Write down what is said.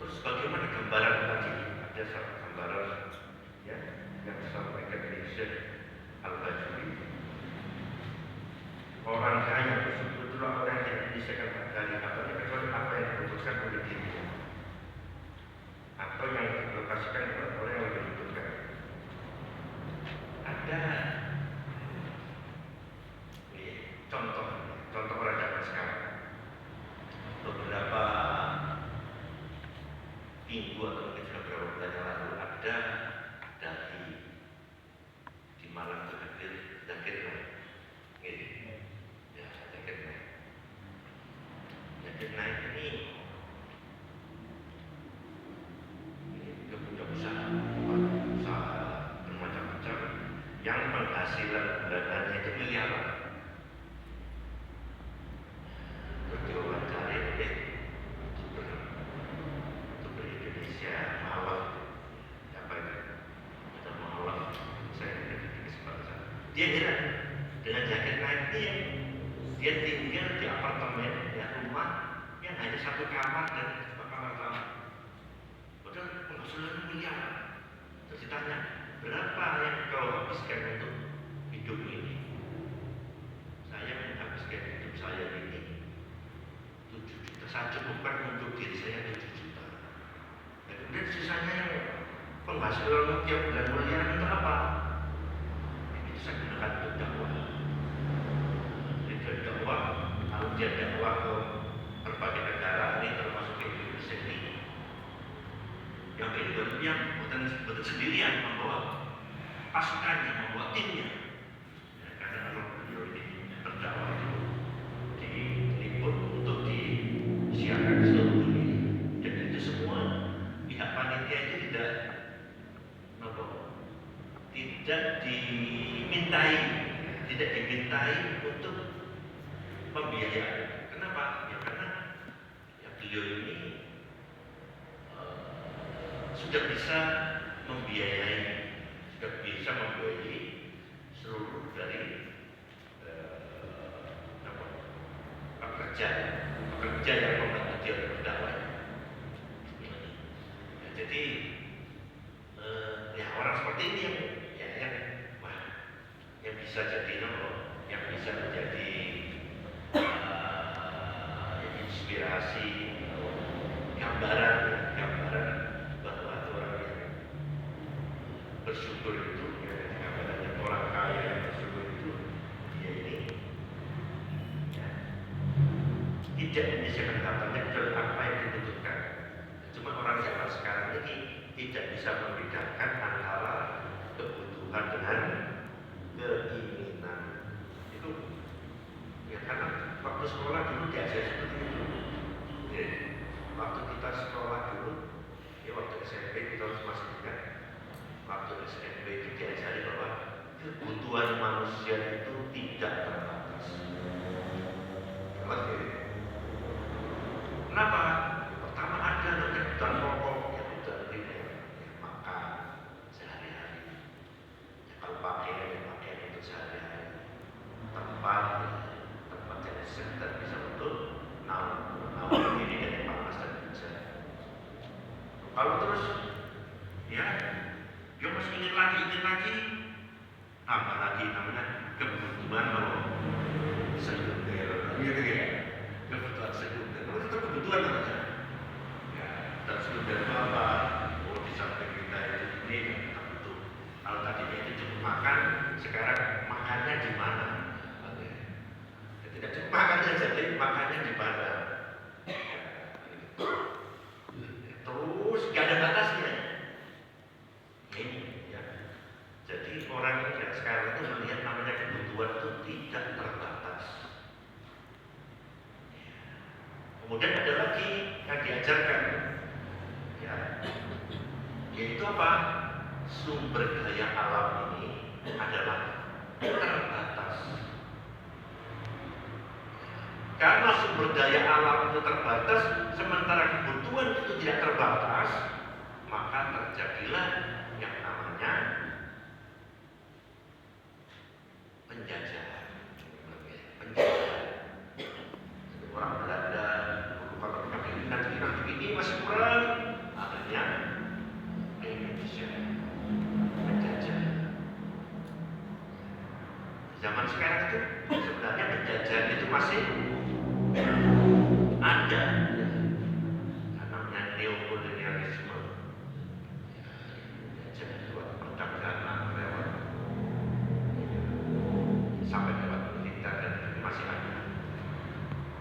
Terus bagaimana gambaran tadi? Ada satu gambaran ya yang disampaikan oleh Syekh Al-Bajuri. Orang kaya betul-betul orang yang disediakan dari apanya kecuali apa yang dibutuhkan oleh dirinya atau yang dilokasikan kepada orang yang lebih dibutuhkan. Ada contoh orang zaman sekarang. Beberapa minggu atau mungkin sudah beberapa bulan yang lalu ada dari di Malang itu hadir Zakir Naik. Ya, Zakir Naik. Zakir Naik ini dia punya usaha bermacam-macam yang penghasilan bulanannya itu miliaran. Diwawancara youtuber Indonesia Mawar apa itu? Ada Mawar, saya tidak kesempatan. Dia heran dengan Zakir Naik ini yang dia tinggal di apartemen, ya rumah yang hanya satu kamar dan dua kamar tamu. Padahal penghasilan miliaran. Terus ditanya, berapa yang kau habiskan untuk hidup ini? Saya menghabiskan hidup saya ini 7 juta. Saya cukupkan untuk diri saya 7 juta. Dan kemudian sisanya yang penghasilan tiap bulan miliaran itu apa? Itu saya gunakan untuk dakwah. Itu dakwah, lalu dia dakwah ke berbagai negara ini termasuk ke Indonesia ini. Yang itu yang betul sendirian membawa pasukannya, membawa timnya. Ya, karena kalau beliau ini berdakwah itu diliput untuk disiarkan ke seluruh dunia. Dan itu semua pihak panitia itu tidak dimintai untuk membiayai. Kenapa? Ya karena ya beliau ini sudah bisa membiayai seluruh dari pekerja yang membantu dia berdakwah. Ya, jadi ya orang seperti ini yang bisa jadi yang bisa menjadi inspirasi, gambaran bahwa orang yang bersyukur itu, gambarannya orang kaya yang bersyukur itu, dia ini tidak menyisihkan hartanya kecuali apa yang dibutuhkan. Cuma orang zaman sekarang ini tidak bisa membedakan antara kebutuhan dengan keinginan. Itu ya karena waktu sekolah dulu diajar seperti itu. Ya, waktu kita sekolah dulu, ya waktu SMP kita harus masih ingat. Waktu SMP itu diajari bahwa kebutuhan manusia itu tidak terbatas. Kenapa? Pertama ada kebutuhan pokok, kebutuhan makan sehari-hari. Ya, kalau pakaian untuk sehari-hari. Tempat yang sekitar bisa untuk naung diri dari panas dan hujan. Kalau terus, ya, dia masih ingin lagi, tambah lagi namanya kebutuhan sekunder, gitu ya. Kebutuhan sekunder, itu kebutuhan namanya. Ya, dan sekunder itu apa? Oh, di samping kita ini kita butuh. Kalau tadinya itu cukup makan, sekarang makannya di mana? Ya, tidak cukup makannya, jadi makannya di mana? Terus gak ada batasnya. Ini ya. Jadi orang yang sekarang itu melihat namanya kebutuhan itu tidak terbatas. Kemudian ada lagi yang diajarkan, ya, yaitu apa? Sumber daya alam ini adalah terbatas. Karena sumber daya alam itu terbatas, sementara kebutuhan itu tidak terbatas, maka terjadilah yang namanya penjajahan. Orang Belanda kalau pakai nanti ini masih kurang, Zaman sekarang itu sebenarnya penjajahan itu masih